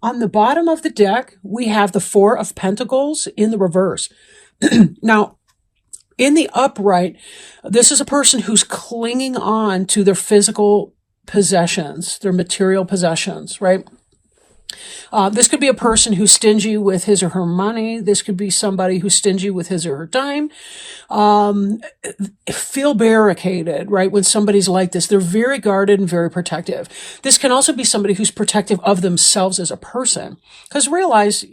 On the bottom of the deck, we have the Four of Pentacles in the reverse. Now, in the upright, this is a person who's clinging on to their physical possessions, their material possessions, right? This could be a person who's stingy with his or her money. This could be somebody who's stingy with his or her time. Feel barricaded, right? When somebody's like this, they're very guarded and very protective. This can also be somebody who's protective of themselves as a person. Because realize,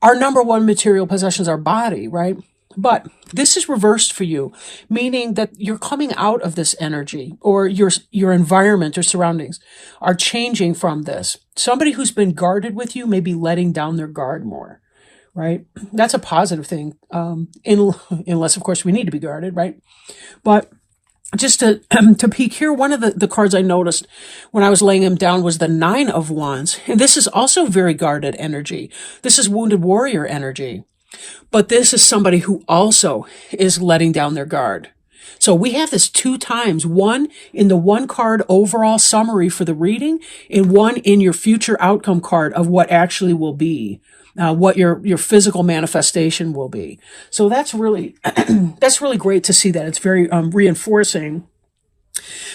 our number one material possession is our body, right? But this is reversed for you, meaning that you're coming out of this energy, or your environment or surroundings are changing from this. Somebody who's been guarded with you may be letting down their guard more, right? That's a positive thing, unless, of course, we need to be guarded, right? But just to peek here, one of the cards I noticed when I was laying them down was the Nine of Wands. And this is also very guarded energy. This is wounded warrior energy. But this is somebody who also is letting down their guard. So we have this 2 times, one in the one card overall summary for the reading, and one in your future outcome card of what actually will be, what your physical manifestation will be. So that's really, that's really great to see that. It's very reinforcing.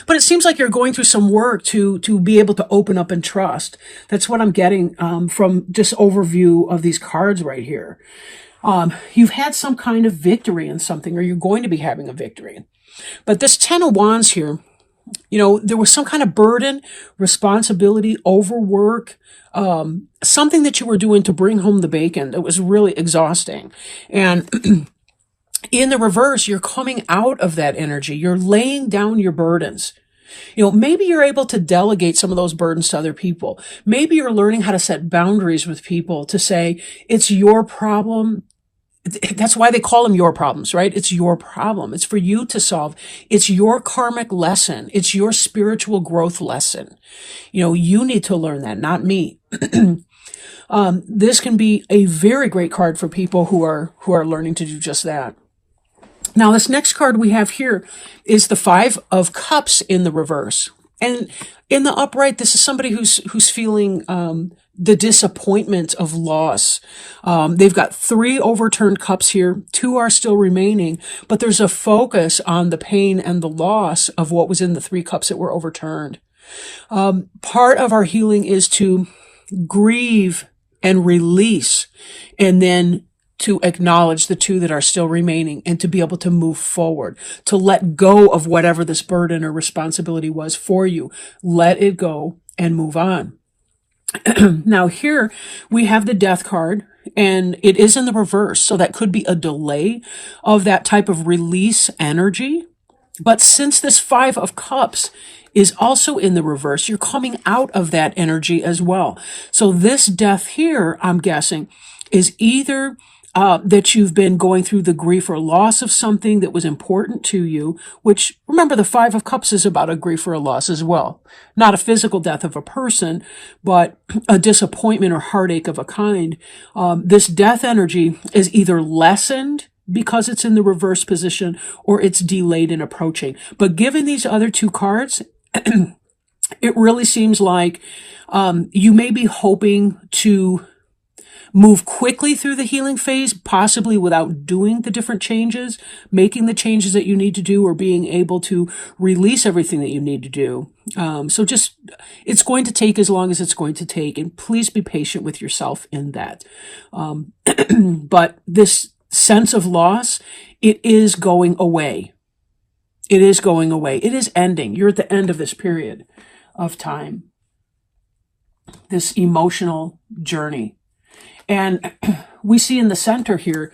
But it seems like you're going through some work to be able to open up and trust. That's what I'm getting from just overview of these cards right here. You've had some kind of victory in something, or you're going to be having a victory. But this 10 of Wands here, there was some kind of burden, responsibility, overwork, something that you were doing to bring home the bacon that was really exhausting. And in the reverse, you're coming out of that energy. You're laying down your burdens. Maybe you're able to delegate some of those burdens to other people. Maybe you're learning how to set boundaries with people to say, it's your problem. That's why they call them your problems, right? It's your problem. It's for you to solve. It's your karmic lesson. It's your spiritual growth lesson. You need to learn that, not me. This can be a very great card for people who are learning to do just that. Now, this next card we have here is the Five of Cups in the reverse. And in the upright, this is somebody who's feeling the disappointment of loss. They've got 3 overturned cups here. 2 are still remaining, but there's a focus on the pain and the loss of what was in the 3 cups that were overturned. Part of our healing is to grieve and release, and then to acknowledge the 2 that are still remaining, and to be able to move forward, to let go of whatever this burden or responsibility was for you. Let it go and move on. Now here we have the Death card, and it is in the reverse. So that could be a delay of that type of release energy. But since this 5 of Cups is also in the reverse, you're coming out of that energy as well. So this death here, I'm guessing, is either that you've been going through the grief or loss of something that was important to you, which, remember, the 5 of Cups is about a grief or a loss as well. Not a physical death of a person, but a disappointment or heartache of a kind. This death energy is either lessened because it's in the reverse position, or it's delayed in approaching. But given these other 2 cards, it really seems like you may be hoping to move quickly through the healing phase, possibly without doing the different changes, making the changes that you need to do, or being able to release everything that you need to do. So just, it's going to take as long as it's going to take, and please be patient with yourself in that. But this sense of loss, it is going away. It is going away. It is ending. You're at the end of this period of time, this emotional journey. And we see in the center here,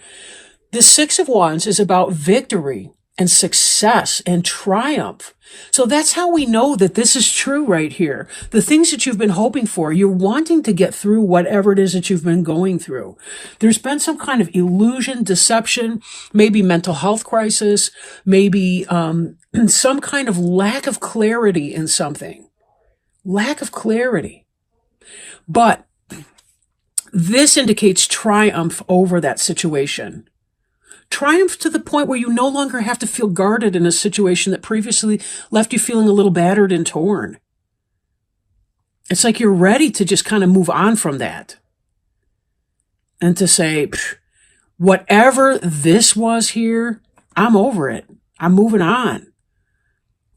the 6 of Wands is about victory and success and triumph. So that's how we know that this is true right here. The things that you've been hoping for, you're wanting to get through whatever it is that you've been going through. There's been some kind of illusion, deception, maybe mental health crisis, maybe some kind of lack of clarity in something. Lack of clarity. But this indicates triumph over that situation. Triumph to the point where you no longer have to feel guarded in a situation that previously left you feeling a little battered and torn. It's like you're ready to just kind of move on from that and to say, whatever this was here, I'm over it. I'm moving on.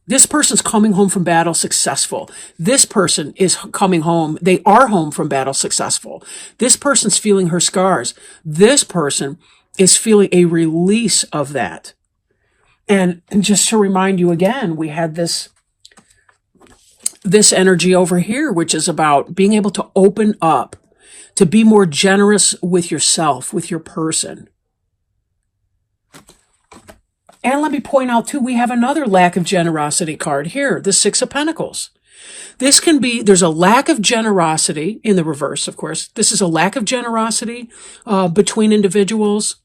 This person's coming home from battle successful. This person is coming home. They are home from battle successful. This person's feeling her scars. This person is feeling a release of that. And just to remind you again, we had this energy over here, which is about being able to open up, to be more generous with yourself, with your person. And let me point out, too, we have another lack of generosity card here, the Six of Pentacles. This can be, there's a lack of generosity in the reverse, of course. This is a lack of generosity between individuals.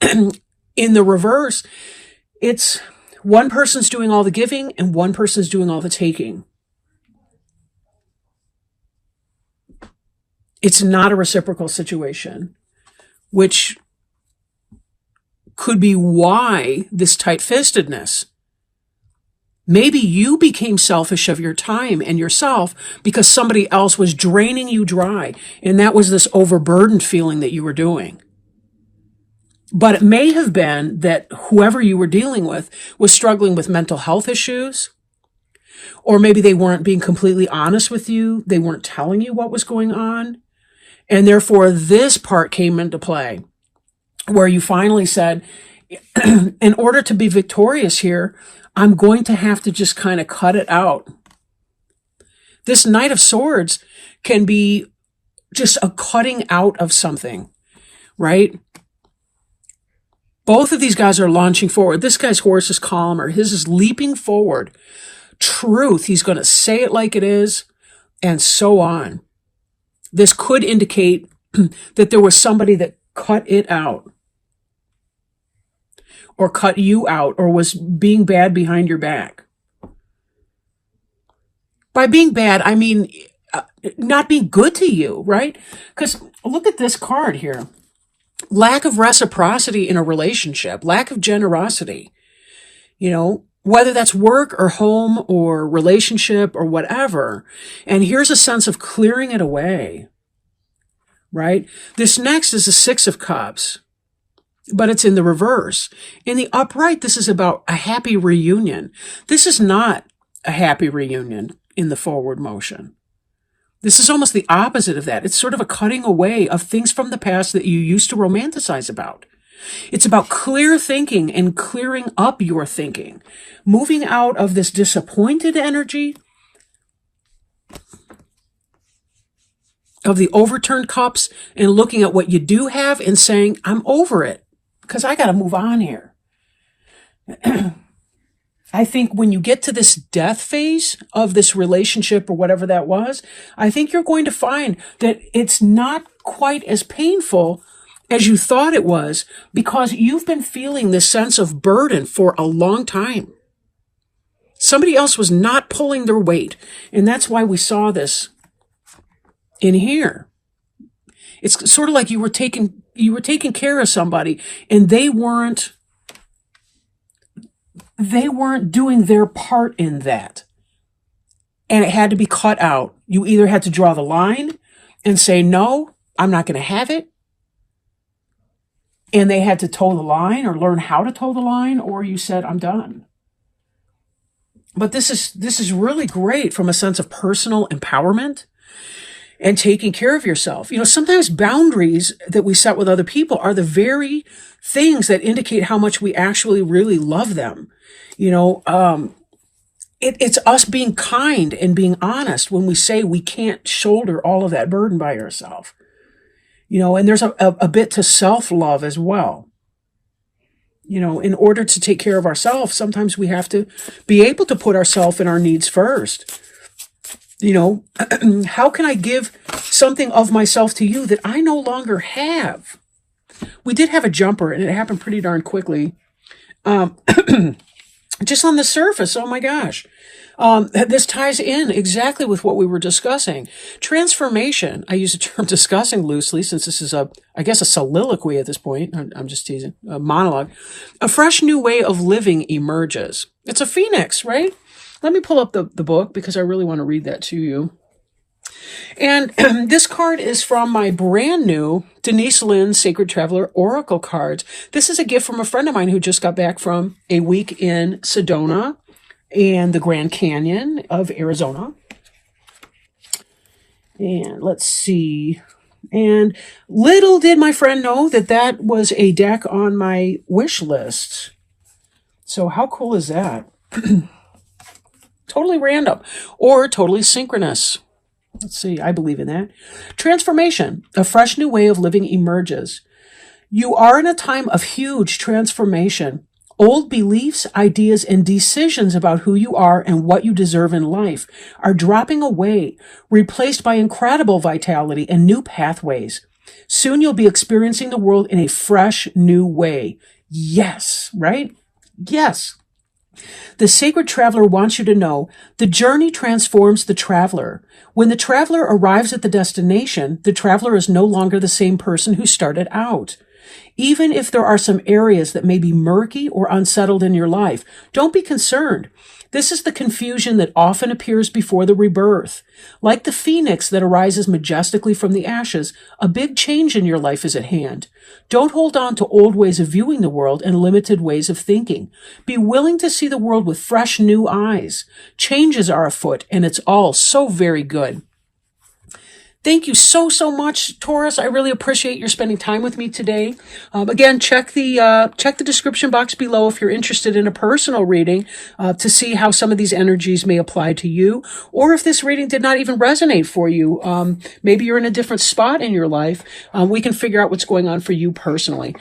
In the reverse, it's one person's doing all the giving and one person's doing all the taking. It's not a reciprocal situation, which could be why this tight-fistedness. Maybe you became selfish of your time and yourself because somebody else was draining you dry, and that was this overburdened feeling that you were doing. But it may have been that whoever you were dealing with was struggling with mental health issues, or maybe they weren't being completely honest with you. They weren't telling you what was going on. And therefore, this part came into play, where you finally said, in order to be victorious here, I'm going to have to just kind of cut it out. This Knight of Swords can be just a cutting out of something, right? Both of these guys are launching forward. This guy's horse is calmer. His is leaping forward. Truth, he's going to say it like it is, and so on. This could indicate that there was somebody that cut it out, or cut you out, or was being bad behind your back. By being bad, I mean not being good to you, right? Because look at this card here. Lack of reciprocity in a relationship, lack of generosity, whether that's work or home or relationship or whatever. And here's a sense of clearing it away, right? This next is the Six of Cups, but it's in the reverse. In the upright, this is about a happy reunion. This is not a happy reunion in the forward motion. This is almost the opposite of that. It's sort of a cutting away of things from the past that you used to romanticize about. It's about clear thinking and clearing up your thinking, moving out of this disappointed energy of the overturned cups and looking at what you do have and saying, I'm over it because I got to move on here. I think when you get to this death phase of this relationship or whatever that was, I think you're going to find that it's not quite as painful as you thought it was, because you've been feeling this sense of burden for a long time. Somebody else was not pulling their weight, and that's why we saw this in here. It's sort of like you were taking care of somebody, and they weren't doing their part in that. And it had to be cut out. You either had to draw the line and say, no, I'm not going to have it. And they had to toe the line or learn how to toe the line, or you said, I'm done. But this is really great from a sense of personal empowerment and taking care of yourself. Sometimes boundaries that we set with other people are the very things that indicate how much we actually really love them. It's us being kind and being honest when we say we can't shoulder all of that burden by ourselves. And there's a bit to self-love as well. In order to take care of ourselves, sometimes we have to be able to put ourselves and our needs first. How can I give something of myself to you that I no longer have? We did have a jumper, and it happened pretty darn quickly. Just on the surface, oh my gosh. This ties in exactly with what we were discussing. Transformation, I use the term discussing loosely since this is a soliloquy at this point. I'm just teasing, a monologue. A fresh new way of living emerges. It's a phoenix, right? Let me pull up the book because I really want to read that to you. And this card is from my brand new Denise Lynn Sacred Traveler Oracle cards. This is a gift from a friend of mine who just got back from a week in Sedona and the Grand Canyon of Arizona. And let's see. And little did my friend know that that was a deck on my wish list. So how cool is that? Totally random or totally synchronous. Let's see, I believe in that. Transformation, a fresh new way of living emerges. You are in a time of huge transformation. Old beliefs, ideas, and decisions about who you are and what you deserve in life are dropping away, replaced by incredible vitality and new pathways. Soon you'll be experiencing the world in a fresh new way. Yes, right? Yes. The Sacred Traveler wants you to know the journey transforms the traveler. When the traveler arrives at the destination, the traveler is no longer the same person who started out. Even if there are some areas that may be murky or unsettled in your life, don't be concerned. This is the confusion that often appears before the rebirth. Like the phoenix that arises majestically from the ashes, a big change in your life is at hand. Don't hold on to old ways of viewing the world and limited ways of thinking. Be willing to see the world with fresh new eyes. Changes are afoot, and it's all so very good. Thank you so much, Taurus. I really appreciate your spending time with me today. Again, check the description box below if you're interested in a personal reading to see how some of these energies may apply to you, or if this reading did not even resonate for you. Maybe you're in a different spot in your life. We can figure out what's going on for you personally.